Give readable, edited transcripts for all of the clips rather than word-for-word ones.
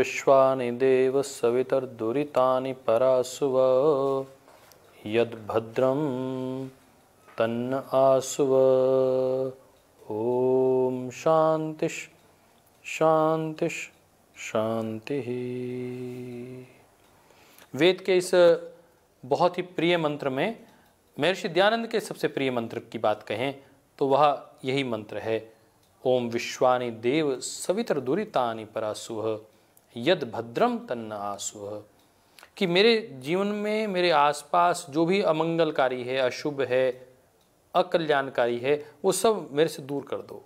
विश्वानि देव सवितर्दुरितानि परासुव यद्भद्रं तन्न आसुव। ओम शांति शांति शांति। वेद के इस बहुत ही प्रिय मंत्र में महर्षि दयानंद के सबसे प्रिय मंत्र की बात कहें तो वह यही मंत्र है, ओम विश्वानि देव सवितर्दुरितानि परासुः यद भद्रम तन्न आसुः। कि मेरे जीवन में मेरे आसपास जो भी अमंगलकारी है, अशुभ है, अकल्याणकारी है, वो सब मेरे से दूर कर दो।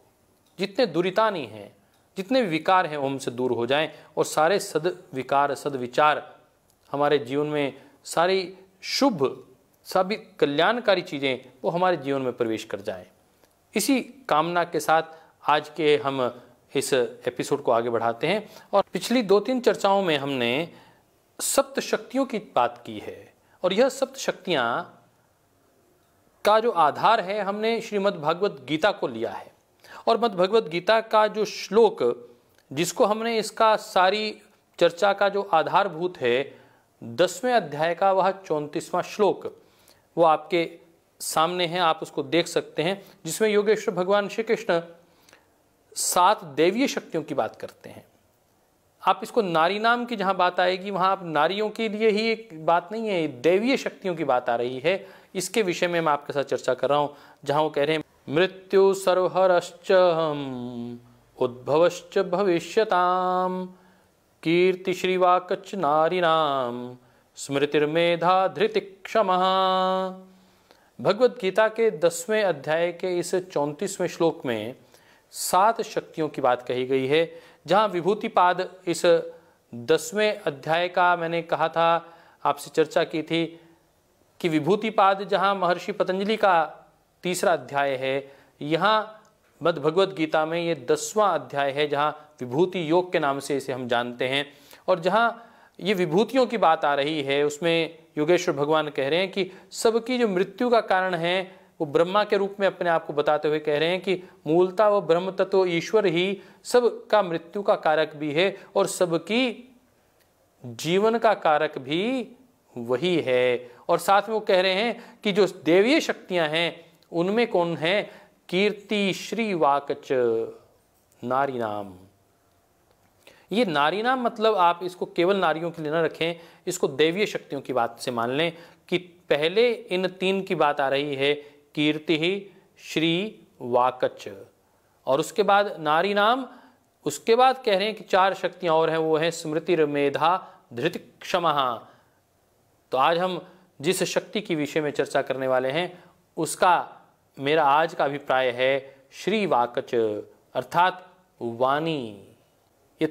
जितने दुरितानि हैं, जितने विकार हैं, हमसे दूर हो जाएं और सारे सद्विकार सद्विचार हमारे जीवन में, सारी शुभ सभी कल्याणकारी चीज़ें वो हमारे जीवन में प्रवेश कर जाएं। इसी कामना के साथ आज के हम इस एपिसोड को आगे बढ़ाते हैं। और पिछली 2-3 चर्चाओं में हमने सप्त शक्तियों की बात की है और यह सप्त शक्तियाँ का जो आधार है हमने श्रीमद् भागवत गीता को लिया है। और मद् भगवत गीता का जो श्लोक जिसको हमने इसका सारी चर्चा का जो आधारभूत है 10वें अध्याय का वह 34वां श्लोक वो आपके सामने है, आप उसको देख सकते हैं, जिसमें योगेश्वर भगवान श्री कृष्ण 7 दैवीय शक्तियों की बात करते हैं। आप इसको नारी नाम की जहाँ बात आएगी वहाँ आप नारियों के लिए ही एक बात नहीं है, दैवीय शक्तियों की बात आ रही है। इसके विषय में मैं आपके साथ चर्चा कर रहा हूँ, जहाँ वो कह रहे हैं मृत्यु सर्वहरश्च उद्भवश्च भविष्यताम कीर्ति श्रीवाकच नारीनाम स्मृतिर्मेधा धृति क्षमा। भगवत गीता के 10वें अध्याय के इस 34वें श्लोक में 7 शक्तियों की बात कही गई है। जहाँ विभूतिपाद इस 10वें अध्याय का मैंने कहा था, आपसे चर्चा की थी कि विभूतिपाद जहाँ महर्षि पतंजलि का 3रा अध्याय है, यहाँ मद् भगवत गीता में ये 10वां अध्याय है जहाँ विभूति योग के नाम से इसे हम जानते हैं। और जहाँ ये विभूतियों की बात आ रही है उसमें योगेश्वर भगवान कह रहे हैं कि सबकी जो मृत्यु का कारण है वो ब्रह्मा के रूप में अपने आप को बताते हुए कह रहे हैं कि मूलतः वो ब्रह्म तत्व ईश्वर ही सबका मृत्यु का कारक भी है और सबकी जीवन का कारक भी वही है। और साथ में वो कह रहे हैं कि जो दैवीय शक्तियां हैं उनमें कौन है, कीर्ति श्री वाकच नारी नाम। ये नारी नाम मतलब आप इसको केवल नारियों के लिए न रखें, इसको दैवीय शक्तियों की बात से मान लें कि पहले इन 3 की बात आ रही है, कीर्ति श्री वाकच, और उसके बाद नारी नाम, उसके बाद कह रहे हैं कि 4 शक्तियां और हैं, वो है स्मृति मेधा धृति क्षमा। तो आज हम जिस शक्ति के विषय में चर्चा करने वाले हैं उसका मेरा आज का अभिप्राय है श्री वाकच अर्थात वाणी। ये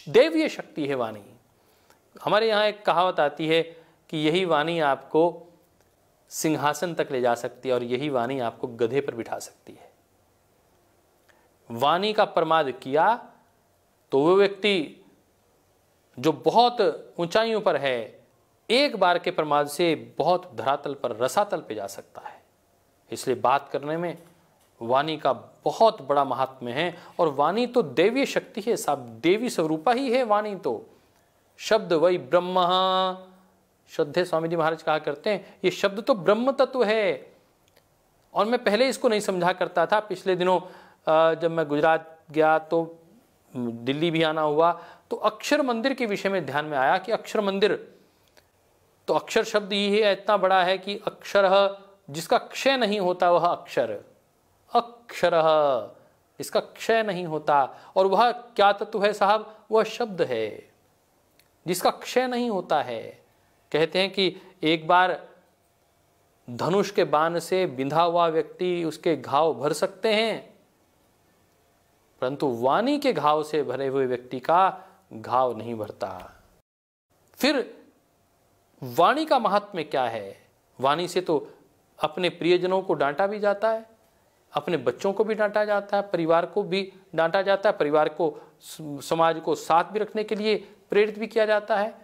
दैवीय शक्ति है वाणी। हमारे यहाँ एक कहावत आती है कि यही वाणी आपको सिंहासन तक ले जा सकती है और यही वाणी आपको गधे पर बिठा सकती है। वाणी का प्रमाद किया तो वो व्यक्ति जो बहुत ऊंचाइयों पर है एक बार के प्रमाद से बहुत धरातल पर रसातल पे जा सकता है। इसलिए बात करने में वाणी का बहुत बड़ा महात्म्य है। और वाणी तो दैवीय शक्ति है साहब, देवी स्वरूपा ही है वाणी। तो शब्द वही ब्रह्म, श्रद्धे स्वामी जी महाराज कहा करते हैं ये शब्द तो ब्रह्म तत्व है। और मैं पहले इसको नहीं समझा करता था, पिछले दिनों जब मैं गुजरात गया तो दिल्ली भी आना हुआ तो अक्षर मंदिर के विषय में ध्यान में आया कि अक्षर मंदिर तो अक्षर शब्द ही है, इतना बड़ा है कि अक्षर जिसका क्षय नहीं होता वह अक्षर, अक्षर इसका क्षय नहीं होता। और वह क्या तत्व है साहब, वह शब्द है जिसका क्षय नहीं होता है। कहते हैं कि एक बार धनुष के बाण से बिंधा हुआ व्यक्ति उसके घाव भर सकते हैं, परंतु वाणी के घाव से भरे हुए व्यक्ति का घाव नहीं भरता। फिर वाणी का महात्म्य क्या है, वाणी से तो अपने प्रियजनों को डांटा भी जाता है, अपने बच्चों को भी डांटा जाता है, परिवार को भी डांटा जाता है, परिवार को समाज को साथ भी रखने के लिए प्रेरित भी किया जाता है।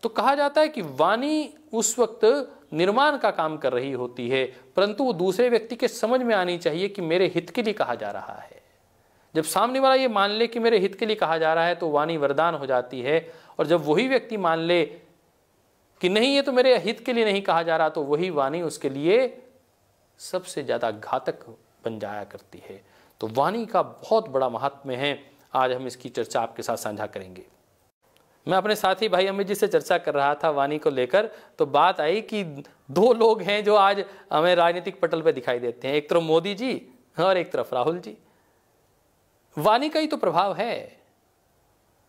तो कहा जाता है कि वाणी उस वक्त निर्माण का काम कर रही होती है, परंतु वो दूसरे व्यक्ति के समझ में आनी चाहिए कि मेरे हित के लिए कहा जा रहा है। जब सामने वाला ये मान ले कि मेरे हित के लिए कहा जा रहा है तो वाणी वरदान हो जाती है। और जब वही व्यक्ति मान ले कि नहीं ये तो मेरे हित के लिए नहीं कहा जा रहा, तो वही वाणी उसके लिए सबसे ज्यादा घातक बन जाया करती है। तो वाणी का बहुत बड़ा महात्म्य है। आज हम इसकी चर्चा आपके साथ साझा करेंगे। मैं अपने साथी भाई अमित जी से चर्चा कर रहा था वाणी को लेकर, तो बात आई कि दो लोग हैं जो आज हमें राजनीतिक पटल पे दिखाई देते हैं, एक तरफ मोदी जी और एक तरफ राहुल जी। वाणी का ही तो प्रभाव है।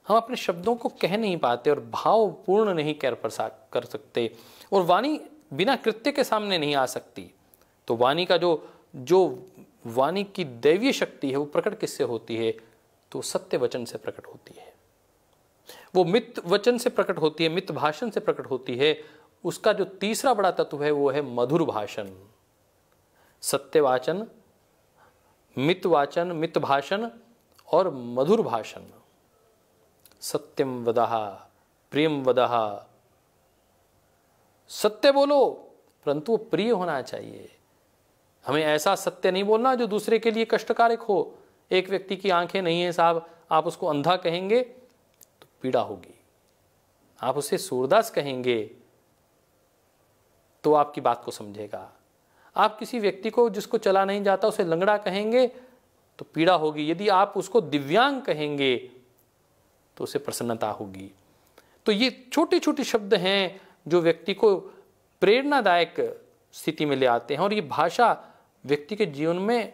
हम अपने शब्दों को कह नहीं पाते और भावपूर्ण नहीं कर सकते, और वाणी बिना कृत्य के सामने नहीं आ सकती। तो वाणी का जो वाणी की दैवीय शक्ति है वो प्रकट किससे होती है? तो सत्य वचन से प्रकट होती है। वो मित वचन से प्रकट होती है, मित भाषण से प्रकट होती है। उसका जो तीसरा बड़ा तत्व है वो है मधुर भाषण। सत्य वाचन, मित वाचन, मित भाषण और मधुर भाषण। सत्यम वदः प्रियम वदः। सत्य बोलो परंतु वो प्रिय होना चाहिए। हमें ऐसा सत्य नहीं बोलना जो दूसरे के लिए कष्टकारक हो। एक व्यक्ति की आंखें नहीं है साहब, आप उसको अंधा कहेंगे तो पीड़ा होगी। आप उसे सूरदास कहेंगे तो आपकी बात को समझेगा। आप किसी व्यक्ति को जिसको चला नहीं जाता उसे लंगड़ा कहेंगे तो पीड़ा होगी। यदि आप उसको दिव्यांग कहेंगे तो उसे प्रसन्नता होगी। तो ये छोटे छोटे शब्द हैं जो व्यक्ति को प्रेरणादायक स्थिति में ले आते हैं, और ये भाषा व्यक्ति के जीवन में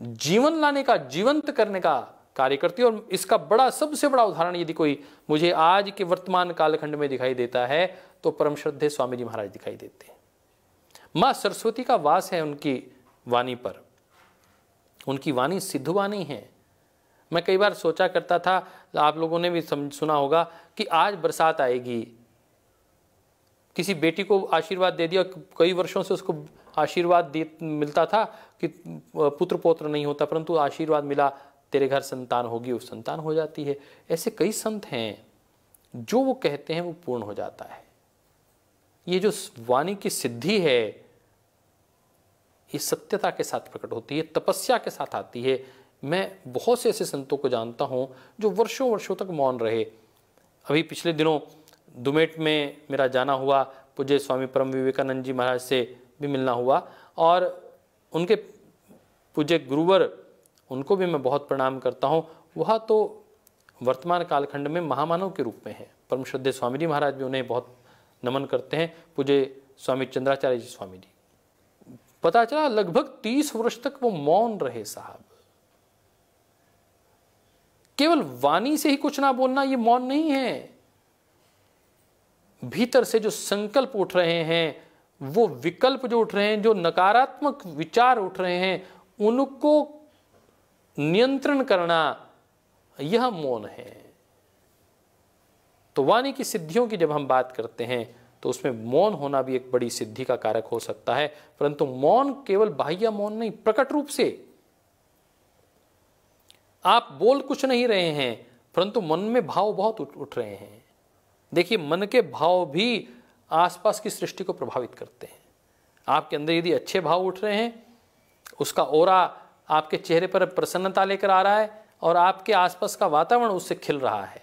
जीवन लाने का, जीवंत करने का कार्य करती है। और इसका सबसे बड़ा उदाहरण यदि कोई मुझे आज के वर्तमान कालखंड में दिखाई देता है तो परम श्रद्धेय स्वामी जी महाराज दिखाई देते हैं। मां सरस्वती का वास है उनकी वाणी पर। उनकी वाणी सिद्ध वाणी है। मैं कई बार सोचा करता था, आप लोगों ने भी सुना होगा कि आज बरसात आएगी। किसी बेटी को आशीर्वाद दे दिया, कई वर्षों से उसको आशीर्वाद मिलता था कि पुत्र पौत्र नहीं होता, परंतु आशीर्वाद मिला तेरे घर संतान होगी, उस संतान हो जाती है। ऐसे कई संत हैं जो वो कहते हैं वो पूर्ण हो जाता है। ये जो वाणी की सिद्धि है ये सत्यता के साथ प्रकट होती है, तपस्या के साथ आती है। मैं बहुत से ऐसे संतों को जानता हूं जो वर्षों वर्षों तक मौन रहे। अभी पिछले दिनों दुमेट में मेरा जाना हुआ, पूज्य स्वामी परम विवेकानंद जी महाराज से भी मिलना हुआ, और उनके पूज्य गुरुवर उनको भी मैं बहुत प्रणाम करता हूँ। वह तो वर्तमान कालखंड में महामानव के रूप में है। परम श्रद्धेय स्वामी जी महाराज भी उन्हें बहुत नमन करते हैं। पूज्य स्वामी चंद्राचार्य जी स्वामी जी, पता चला लगभग 30 वर्ष तक वो मौन रहे साहब। केवल वाणी से ही कुछ ना बोलना ये मौन नहीं है। भीतर से जो संकल्प उठ रहे हैं, वो विकल्प जो उठ रहे हैं, जो नकारात्मक विचार उठ रहे हैं, उनको नियंत्रण करना, यह मौन है। तो वाणी की सिद्धियों की जब हम बात करते हैं तो उसमें मौन होना भी एक बड़ी सिद्धि का कारक हो सकता है। परंतु मौन केवल बाह्य मौन नहीं, प्रकट रूप से आप बोल कुछ नहीं रहे हैं परंतु मन में भाव बहुत उठ रहे हैं। देखिए, मन के भाव भी आसपास की सृष्टि को प्रभावित करते हैं। आपके अंदर यदि अच्छे भाव उठ रहे हैं, उसका ओरा आपके चेहरे पर प्रसन्नता लेकर आ रहा है और आपके आसपास का वातावरण उससे खिल रहा है।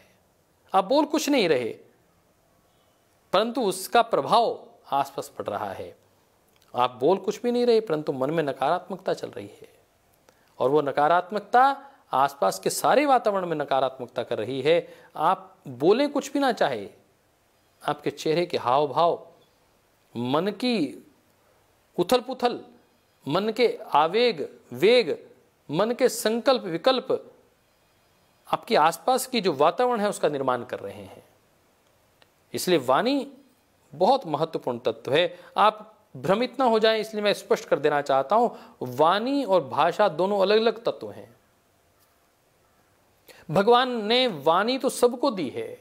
आप बोल कुछ नहीं रहे परंतु उसका प्रभाव आसपास पड़ रहा है। आप बोल कुछ भी नहीं रहे परंतु मन में नकारात्मकता चल रही है, और वो नकारात्मकता आसपास के सारे वातावरण में नकारात्मकता कर रही है। आप बोले कुछ भी ना चाहे, आपके चेहरे के हाव भाव, मन की उथल पुथल, मन के आवेग वेग, मन के संकल्प विकल्प आपके आसपास की जो वातावरण है उसका निर्माण कर रहे हैं। इसलिए वाणी बहुत महत्वपूर्ण तत्व है। आप भ्रमित ना हो जाएं, इसलिए मैं स्पष्ट कर देना चाहता हूं, वाणी और भाषा दोनों अलग अलग तत्व हैं। भगवान ने वाणी तो सबको दी है।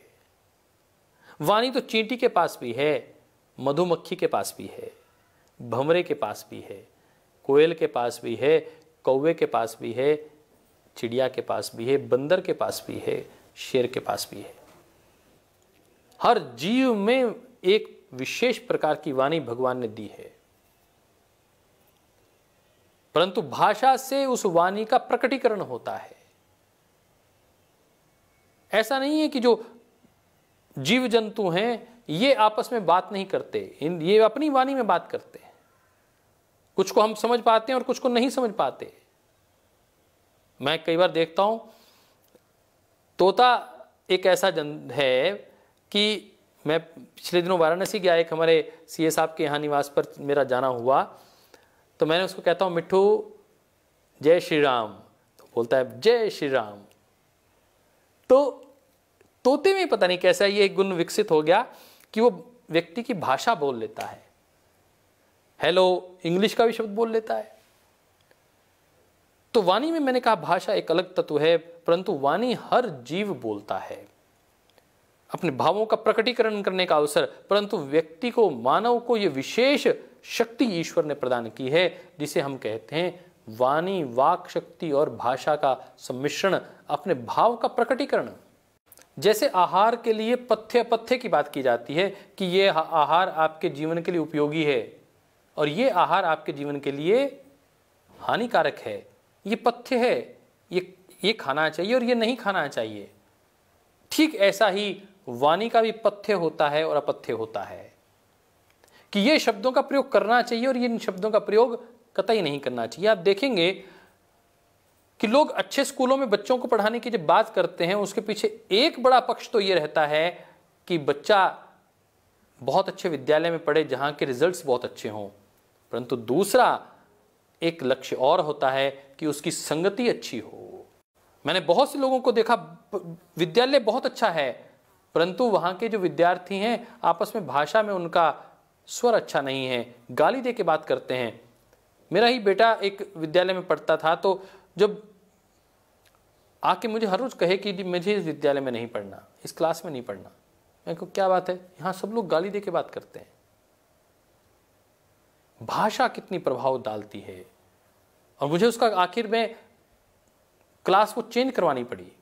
वाणी तो चींटी के पास भी है, मधुमक्खी के पास भी है, भंवरे के पास भी है, कोयल के पास भी है, कौवे के पास भी है, चिड़िया के पास भी है, बंदर के पास भी है, शेर के पास भी है। हर जीव में एक विशेष प्रकार की वाणी भगवान ने दी है, परंतु भाषा से उस वाणी का प्रकटीकरण होता है। ऐसा नहीं है कि जो जीव जंतु हैं ये आपस में बात नहीं करते, ये अपनी वाणी में बात करते हैं। कुछ को हम समझ पाते हैं और कुछ को नहीं समझ पाते। मैं कई बार देखता हूं, तोता एक ऐसा जंतु है कि मैं पिछले दिनों वाराणसी गया, एक हमारे सीए साहब के यहाँ निवास पर मेरा जाना हुआ, तो मैंने उसको कहता हूँ मिट्ठू जय श्री राम, तो बोलता है जय श्री राम। तो तोते में पता नहीं कैसा ये गुण विकसित हो गया कि वो व्यक्ति की भाषा बोल लेता है, हेलो इंग्लिश का भी शब्द बोल लेता है। तो वाणी में मैंने कहा भाषा एक अलग तत्व है, परंतु वाणी हर जीव बोलता है, अपने भावों का प्रकटीकरण करने का अवसर। परंतु व्यक्ति को, मानव को यह विशेष शक्ति ईश्वर ने प्रदान की है जिसे हम कहते हैं वाणी, वाक शक्ति और भाषा का सम्मिश्रण, अपने भाव का प्रकटीकरण। जैसे आहार के लिए पथ्य की बात की जाती है कि ये आहार आपके जीवन के लिए उपयोगी है और ये आहार आपके जीवन के लिए हानिकारक है, ये पथ्य है, ये खाना चाहिए और ये नहीं खाना चाहिए। ठीक ऐसा ही वाणी का भी पथ्य होता है और अपथ्य होता है कि ये शब्दों का प्रयोग करना चाहिए और ये इन शब्दों का प्रयोग कतई नहीं करना चाहिए। आप देखेंगे कि लोग अच्छे स्कूलों में बच्चों को पढ़ाने की जब बात करते हैं, उसके पीछे एक बड़ा पक्ष तो ये रहता है कि बच्चा बहुत अच्छे विद्यालय में पढ़े जहां के रिजल्ट्स बहुत अच्छे हों, परंतु दूसरा एक लक्ष्य और होता है कि उसकी संगति अच्छी हो। मैंने बहुत से लोगों को देखा, विद्यालय बहुत अच्छा है परंतु वहां के जो विद्यार्थी हैं आपस में भाषा में उनका स्वर अच्छा नहीं है, गाली दे के बात करते हैं। मेरा ही बेटा एक विद्यालय में पढ़ता था, तो जब आके मुझे हर रोज कहे कि मुझे इस विद्यालय में नहीं पढ़ना, इस क्लास में नहीं पढ़ना, मैं कहूं क्या बात है, यहां सब लोग गाली दे के बात करते हैं। भाषा कितनी प्रभाव डालती है। और मुझे उसका आखिर में क्लास को चेंज करवानी पड़ी।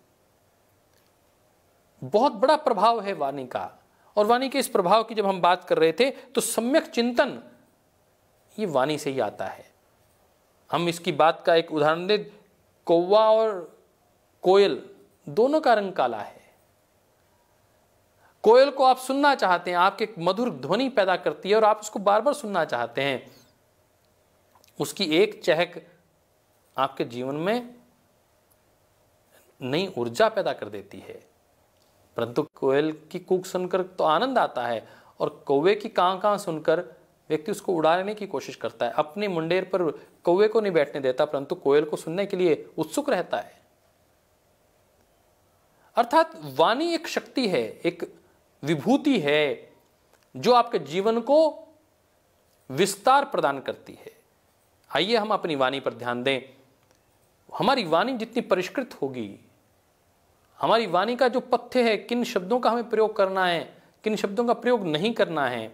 बहुत बड़ा प्रभाव है वाणी का। और वाणी के इस प्रभाव की जब हम बात कर रहे थे तो सम्यक चिंतन ये वाणी से ही आता है। हम इसकी बात का एक उदाहरण दें, कौवा और कोयल दोनों का रंग काला है। कोयल को आप सुनना चाहते हैं, आपके मधुर ध्वनि पैदा करती है और आप उसको बार बार सुनना चाहते हैं। उसकी एक चहक आपके जीवन में नई ऊर्जा पैदा कर देती है। परंतु कोयल की कूक सुनकर तो आनंद आता है और कौवे की कां कां सुनकर व्यक्ति उसको उड़ाने की कोशिश करता है। अपने मुंडेर पर कौवे को नहीं बैठने देता परंतु कोयल को सुनने के लिए उत्सुक रहता है। अर्थात वाणी एक शक्ति है, एक विभूति है जो आपके जीवन को विस्तार प्रदान करती है। आइए हम अपनी वाणी पर ध्यान दें। हमारी वाणी जितनी परिष्कृत होगी, हमारी वाणी का जो पथ्य है, किन शब्दों का हमें प्रयोग करना है, किन शब्दों का प्रयोग नहीं करना है,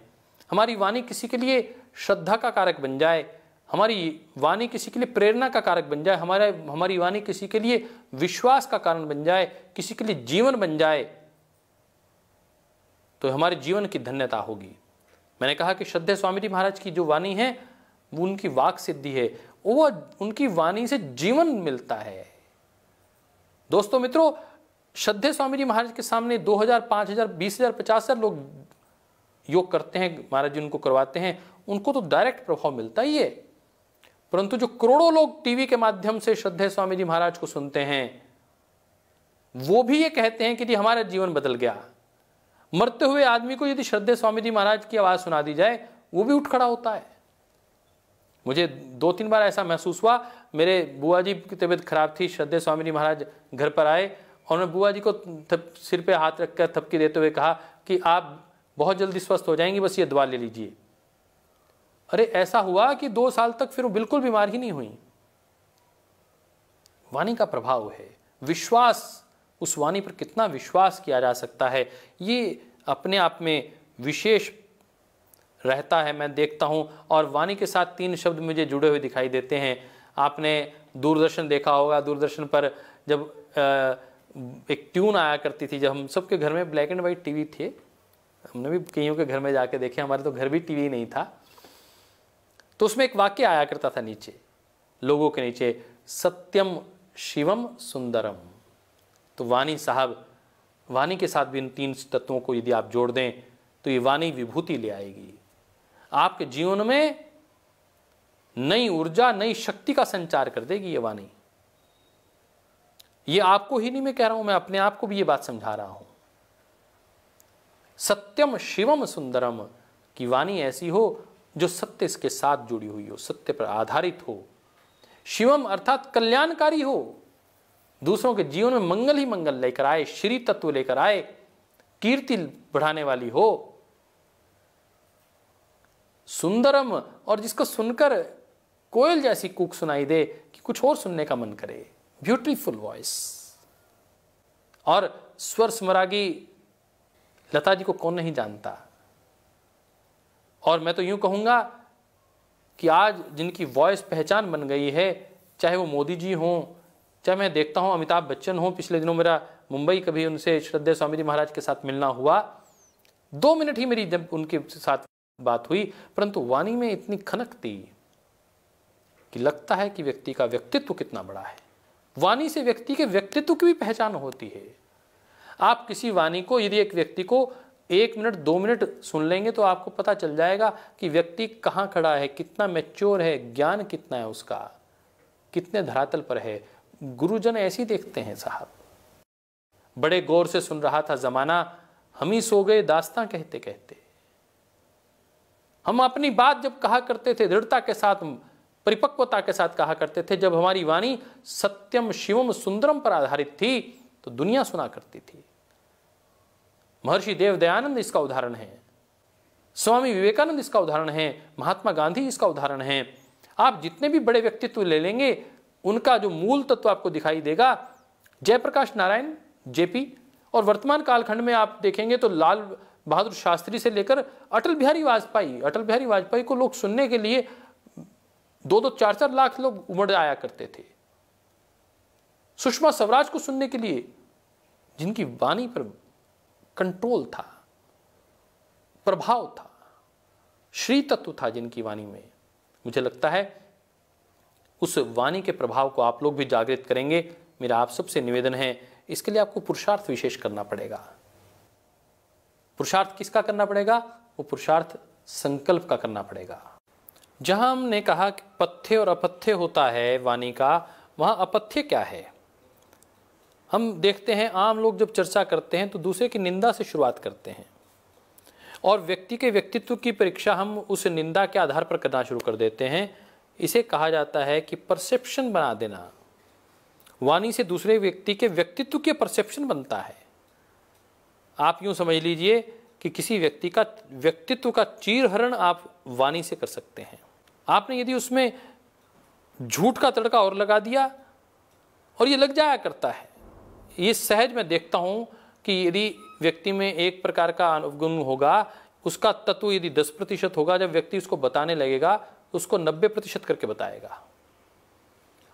हमारी वाणी किसी के लिए श्रद्धा का कारक बन जाए, हमारी वाणी किसी के लिए प्रेरणा का कारक बन जाए, हमारी वाणी किसी के लिए विश्वास का कारण बन जाए, किसी के लिए जीवन बन जाए, तो हमारे जीवन की धन्यता होगी। मैंने कहा कि श्रद्धेय स्वामी जी महाराज की जो वाणी है वो उनकी वाक सिद्धि है, वो उनकी वाणी से जीवन मिलता है। दोस्तों मित्रों, श्रद्धेय स्वामी जी महाराज के सामने 2000, 5000, 20000, 50000 लोग योग करते हैं, महाराज जी उनको करवाते हैं, उनको तो डायरेक्ट प्रभाव मिलता ही है। परंतु जो करोड़ों लोग टीवी के माध्यम से श्रद्धेय स्वामी जी महाराज को सुनते हैं, वो भी ये कहते हैं कि जी हमारा जीवन बदल गया। मरते हुए आदमी को यदि श्रद्धेय स्वामी जी महाराज की आवाज सुना दी जाए, वो भी उठ खड़ा होता है। मुझे 2-3 बार ऐसा महसूस हुआ। मेरे बुआ जी की तबीयत खराब थी, श्रद्धेय स्वामी जी महाराज घर पर आए और मैं बुआ जी को सिर पे हाथ रखकर थपकी देते हुए कहा कि आप बहुत जल्दी स्वस्थ हो जाएंगी, बस ये दवा ले लीजिए। अरे ऐसा हुआ कि 2 साल तक फिर वो बिल्कुल बीमार ही नहीं हुई। वाणी का प्रभाव है, विश्वास, उस वाणी पर कितना विश्वास किया जा सकता है, ये अपने आप में विशेष रहता है। मैं देखता हूं और वाणी के साथ 3 शब्द मुझे जुड़े हुए दिखाई देते हैं। आपने दूरदर्शन देखा होगा, दूरदर्शन पर जब एक ट्यून आया करती थी, जब हम सबके घर में ब्लैक एंड वाइट टीवी थे, हमने भी कईयों के घर में जाके देखे, हमारे तो घर भी टीवी नहीं था, तो उसमें एक वाक्य आया करता था नीचे, लोगों के नीचे, सत्यम शिवम सुंदरम। तो वाणी साहब वाणी के साथ भी इन 3 तत्वों को यदि आप जोड़ दें तो ये वाणी विभूति ले आएगी। आपके जीवन में नई ऊर्जा, नई शक्ति का संचार कर देगी ये वाणी। ये आपको ही नहीं मैं कह रहा हूं, मैं अपने आप को भी ये बात समझा रहा हूं। सत्यम शिवम सुंदरम की वाणी ऐसी हो जो सत्य इसके साथ जुड़ी हुई हो, सत्य पर आधारित हो। शिवम अर्थात कल्याणकारी हो, दूसरों के जीवन में मंगल ही मंगल लेकर आए, श्री तत्व लेकर आए, कीर्ति बढ़ाने वाली हो। सुंदरम, और जिसको सुनकर कोयल जैसी कूक सुनाई दे कि कुछ और सुनने का मन करे, ब्यूटीफुल वॉइस। और स्वर स्मरागी लता जी को कौन नहीं जानता। और मैं तो यूं कहूंगा कि आज जिनकी वॉइस पहचान बन गई है, चाहे वो मोदी जी हों, चाहे मैं देखता हूं अमिताभ बच्चन हों। पिछले दिनों मेरा मुंबई कभी उनसे श्रद्धेय स्वामी जी महाराज के साथ मिलना हुआ, 2 मिनट ही मेरी जब उनके साथ बात हुई, परंतु वाणी में इतनी खनक थी कि लगता है कि व्यक्ति का व्यक्तित्व कितना बड़ा है। वाणी से व्यक्ति के व्यक्तित्व की भी पहचान होती है। आप किसी वाणी को, यदि एक व्यक्ति को 1 मिनट 2 मिनट सुन लेंगे तो आपको पता चल जाएगा कि व्यक्ति कहाँ खड़ा है, कितना मैच्योर है, ज्ञान कितना है उसका, कितने धरातल पर है। गुरुजन ऐसे ही देखते हैं साहब। बड़े गौर से सुन रहा था जमाना, हम ही सो गए दास्तां कहते कहते। हम अपनी बात जब कहा करते थे दृढ़ता के साथ, परिपक्वता के साथ कहा करते थे, जब हमारी वाणी सत्यम शिवम सुंदरम पर आधारित थी तो दुनिया सुना करती थी। महर्षि देव दयानंद इसका उदाहरण है, स्वामी विवेकानंद इसका उदाहरण है, महात्मा गांधी इसका उदाहरण है। आप जितने भी बड़े व्यक्तित्व ले लेंगे, उनका जो मूल तत्व आपको दिखाई देगा। जयप्रकाश नारायण जेपी, और वर्तमान कालखंड में आप देखेंगे तो लाल बहादुर शास्त्री से लेकर अटल बिहारी वाजपेयी को लोग सुनने के लिए 2-2, 4-4 लाख लोग उमड़ आया करते थे। सुषमा स्वराज को सुनने के लिए, जिनकी वाणी पर कंट्रोल था, प्रभाव था, श्री तत्व था जिनकी वाणी में। मुझे लगता है उस वाणी के प्रभाव को आप लोग भी जागृत करेंगे। मेरा आप सबसे निवेदन है, इसके लिए आपको पुरुषार्थ विशेष करना पड़ेगा। पुरुषार्थ किसका करना पड़ेगा? वो पुरुषार्थ संकल्प का करना पड़ेगा। जहां हमने कहा कि पथ्य और अपथ्य होता है वाणी का, वहां अपथ्य क्या है? हम देखते हैं आम लोग जब चर्चा करते हैं तो दूसरे की निंदा से शुरुआत करते हैं, और व्यक्ति के व्यक्तित्व की परीक्षा हम उस निंदा के आधार पर करना शुरू कर देते हैं। इसे कहा जाता है कि परसेप्शन बना देना। वाणी से दूसरे व्यक्ति के व्यक्तित्व के परसेप्शन बनता है। आप यूं समझ लीजिए कि किसी व्यक्ति का व्यक्तित्व का चीरहरण आप वाणी से कर सकते हैं। आपने यदि उसमें झूठ का तड़का और लगा दिया, और ये लग जाया करता है, ये सहज मैं देखता हूं कि यदि व्यक्ति में एक प्रकार का अवगुण होगा, उसका तत्व यदि 10% होगा, जब व्यक्ति उसको बताने लगेगा उसको 90% करके बताएगा।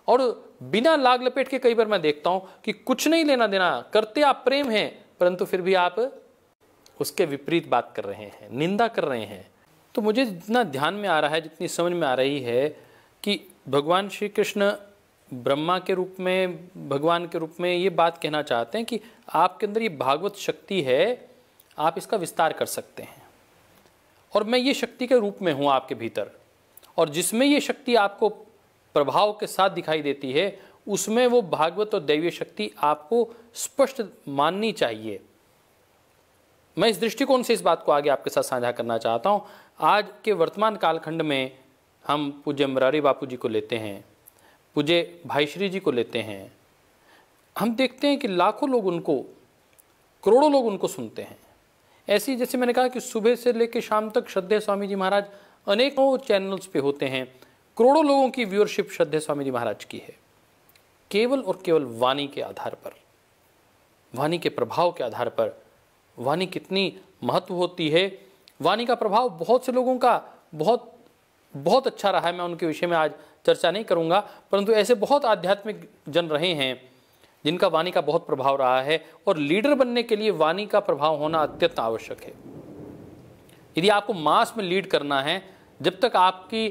और बिना लाग लपेट के कई बार मैं देखता हूं कि कुछ नहीं लेना देना, करते आप प्रेम हैं, परंतु फिर भी आप उसके विपरीत बात कर रहे हैं, निंदा कर रहे हैं। तो मुझे जितना ध्यान में आ रहा है, जितनी समझ में आ रही है कि भगवान श्री कृष्ण ब्रह्मा के रूप में, भगवान के रूप में ये बात कहना चाहते हैं कि आपके अंदर ये भागवत शक्ति है, आप इसका विस्तार कर सकते हैं, और मैं ये शक्ति के रूप में हूँ आपके भीतर। और जिसमें ये शक्ति आपको प्रभाव के साथ दिखाई देती है, उसमें वो भागवत और दैवीय शक्ति आपको स्पष्ट माननी चाहिए। मैं इस दृष्टिकोण से इस बात को आगे आपके साथ साझा करना चाहता हूँ। आज के वर्तमान कालखंड में हम पूज्य मुरारी बापू जी को लेते हैं, पूज्य भाई श्री जी को लेते हैं, हम देखते हैं कि लाखों लोग उनको, करोड़ों लोग उनको सुनते हैं। ऐसी जैसे मैंने कहा कि सुबह से लेकर शाम तक श्रद्धेय स्वामी जी महाराज अनेकों चैनल्स पे होते हैं, करोड़ों लोगों की व्यूअरशिप श्रद्धेय स्वामी जी महाराज की है, केवल और केवल वाणी के आधार पर, वाणी के प्रभाव के आधार पर। वाणी कितनी महत्व होती है, वाणी का प्रभाव बहुत से लोगों का बहुत बहुत अच्छा रहा है। मैं उनके विषय में आज चर्चा नहीं करूंगा, परंतु ऐसे बहुत आध्यात्मिक जन रहे हैं जिनका वाणी का बहुत प्रभाव रहा है, और लीडर बनने के लिए वाणी का प्रभाव होना अत्यंत आवश्यक है। यदि आपको मास में लीड करना है, जब तक आपकी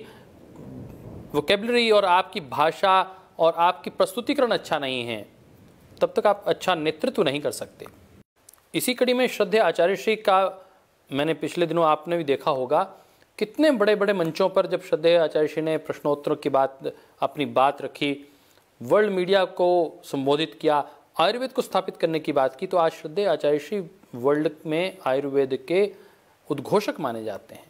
वोकैबुलरी और आपकी भाषा और आपकी प्रस्तुतिकरण अच्छा नहीं है, तब तक आप अच्छा नेतृत्व नहीं कर सकते। इसी कड़ी में श्रद्धेय आचार्य श्री का मैंने पिछले दिनों आपने भी देखा होगा, कितने बड़े बड़े मंचों पर जब श्रद्धेय आचार्य श्री ने प्रश्नोत्तरों की बात अपनी बात रखी, वर्ल्ड मीडिया को संबोधित किया, आयुर्वेद को स्थापित करने की बात की, तो आज श्रद्धेय आचार्य श्री वर्ल्ड में आयुर्वेद के उद्घोषक माने जाते हैं,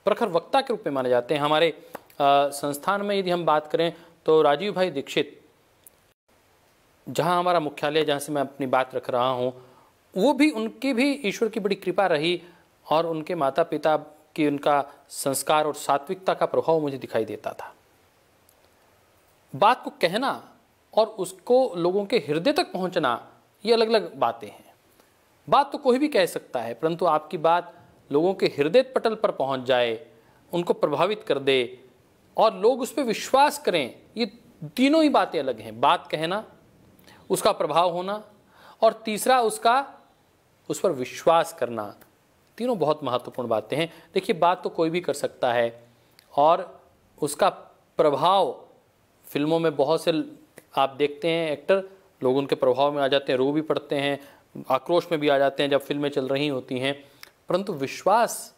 प्रखर वक्ता के रूप में माने जाते हैं। हमारे संस्थान में यदि हम बात करें तो राजीव भाई दीक्षित, जहां हमारा मुख्यालय, जहां से मैं अपनी बात रख रहा हूं, वो भी, उनकी भी ईश्वर की बड़ी कृपा रही और उनके माता पिता की, उनका संस्कार और सात्विकता का प्रभाव मुझे दिखाई देता था। बात को कहना और उसको लोगों के हृदय तक पहुंचना, ये अलग अलग बातें हैं। बात तो कोई भी कह सकता है, परंतु आपकी बात लोगों के हृदय पटल पर पहुंच जाए, उनको प्रभावित कर दे और लोग उस पर विश्वास करें, ये तीनों ही बातें अलग हैं। बात कहना, उसका प्रभाव होना, और तीसरा उसका उस पर विश्वास करना, तीनों बहुत महत्वपूर्ण बातें हैं। देखिए, बात तो कोई भी कर सकता है और उसका प्रभाव, फिल्मों में बहुत से आप देखते हैं एक्टर, लोग उनके प्रभाव में आ जाते हैं, रो भी पड़ते हैं, आक्रोश में भी आ जाते हैं जब फिल्में चल रही होती हैं, परंतु विश्वास,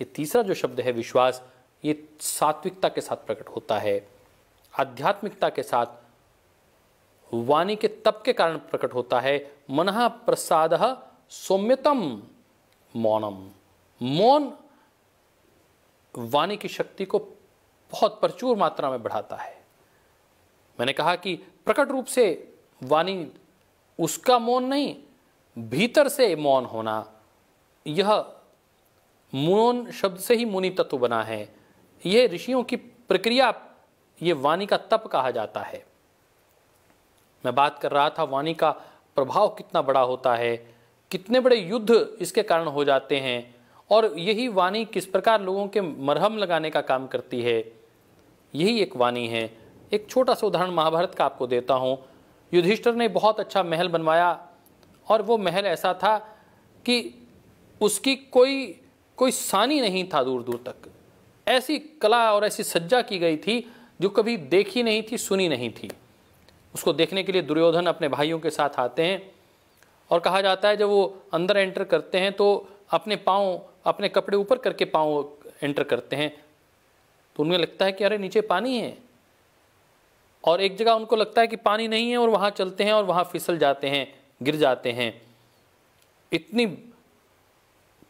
ये तीसरा जो शब्द है विश्वास, ये सात्विकता के साथ प्रकट होता है, आध्यात्मिकता के साथ, वाणी के तप के कारण प्रकट होता है। मनः प्रसादः सौम्यतम मौनम, मौन वाणी की शक्ति को बहुत प्रचुर मात्रा में बढ़ाता है। मैंने कहा कि प्रकट रूप से वाणी, उसका मौन नहीं, भीतर से मौन होना, यह मौन शब्द से ही मुनि तत्व बना है। यह ऋषियों की प्रक्रिया, ये वाणी का तप कहा जाता है। मैं बात कर रहा था वाणी का प्रभाव कितना बड़ा होता है, कितने बड़े युद्ध इसके कारण हो जाते हैं, और यही वाणी किस प्रकार लोगों के मरहम लगाने का काम करती है, यही एक वाणी है। एक छोटा सा उदाहरण महाभारत का आपको देता हूँ। युधिष्ठिर ने बहुत अच्छा महल बनवाया और वो महल ऐसा था कि उसकी कोई सानी नहीं था दूर दूर तक। ऐसी कला और ऐसी सज्जा की गई थी जो कभी देखी नहीं थी, सुनी नहीं थी। उसको देखने के लिए दुर्योधन अपने भाइयों के साथ आते हैं और कहा जाता है जब वो अंदर एंटर करते हैं तो अपने पाँव, अपने कपड़े ऊपर करके पाँव एंटर करते हैं, तो उन्हें लगता है कि अरे नीचे पानी है, और एक जगह उनको लगता है कि पानी नहीं है और वहाँ चलते हैं और वहाँ फिसल जाते हैं, गिर जाते हैं। इतनी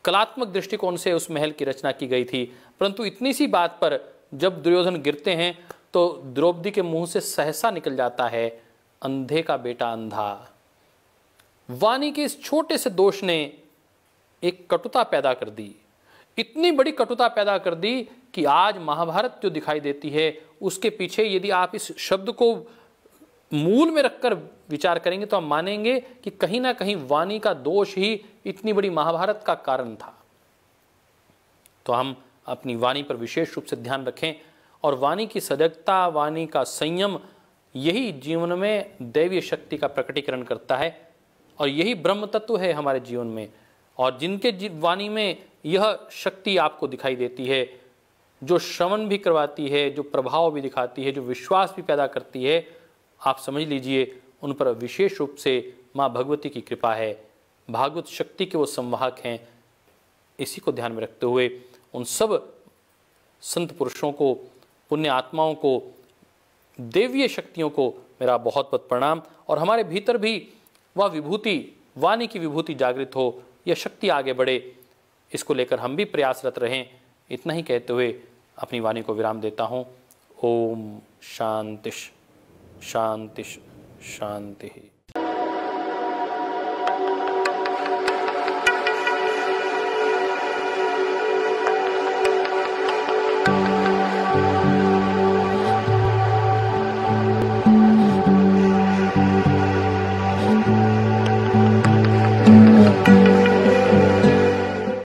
कलात्मक दृष्टिकोण से उस महल की रचना की गई थी, परंतु इतनी सी बात पर जब दुर्योधन गिरते हैं तो द्रौपदी के मुंह से सहसा निकल जाता है, अंधे का बेटा अंधा। वाणी के इस छोटे से दोष ने एक कटुता पैदा कर दी, इतनी बड़ी कटुता पैदा कर दी कि आज महाभारत जो दिखाई देती है उसके पीछे यदि आप इस शब्द को मूल में रखकर विचार करेंगे तो हम मानेंगे कि कहीं ना कहीं वाणी का दोष ही इतनी बड़ी महाभारत का कारण था। तो हम अपनी वाणी पर विशेष रूप से ध्यान रखें, और वाणी की सजगता, वाणी का संयम, यही जीवन में दैवीय शक्ति का प्रकटीकरण करता है और यही ब्रह्म तत्व है हमारे जीवन में। और जिनके वाणी में यह शक्ति आपको दिखाई देती है, जो श्रवण भी करवाती है, जो प्रभाव भी दिखाती है, जो विश्वास भी पैदा करती है, आप समझ लीजिए उन पर विशेष रूप से माँ भगवती की कृपा है, भागवत शक्ति के वो संवाहक हैं। इसी को ध्यान में रखते हुए उन सब संत पुरुषों को, पुण्य आत्माओं को, देवीय शक्तियों को मेरा बहुत बहुत प्रणाम, और हमारे भीतर भी वह विभूति, वाणी की विभूति जागृत हो, यह शक्ति आगे बढ़े, इसको लेकर हम भी प्रयासरत रहें। इतना ही कहते हुए अपनी वाणी को विराम देता हूँ। ओम शांतिश शांतिश शांति।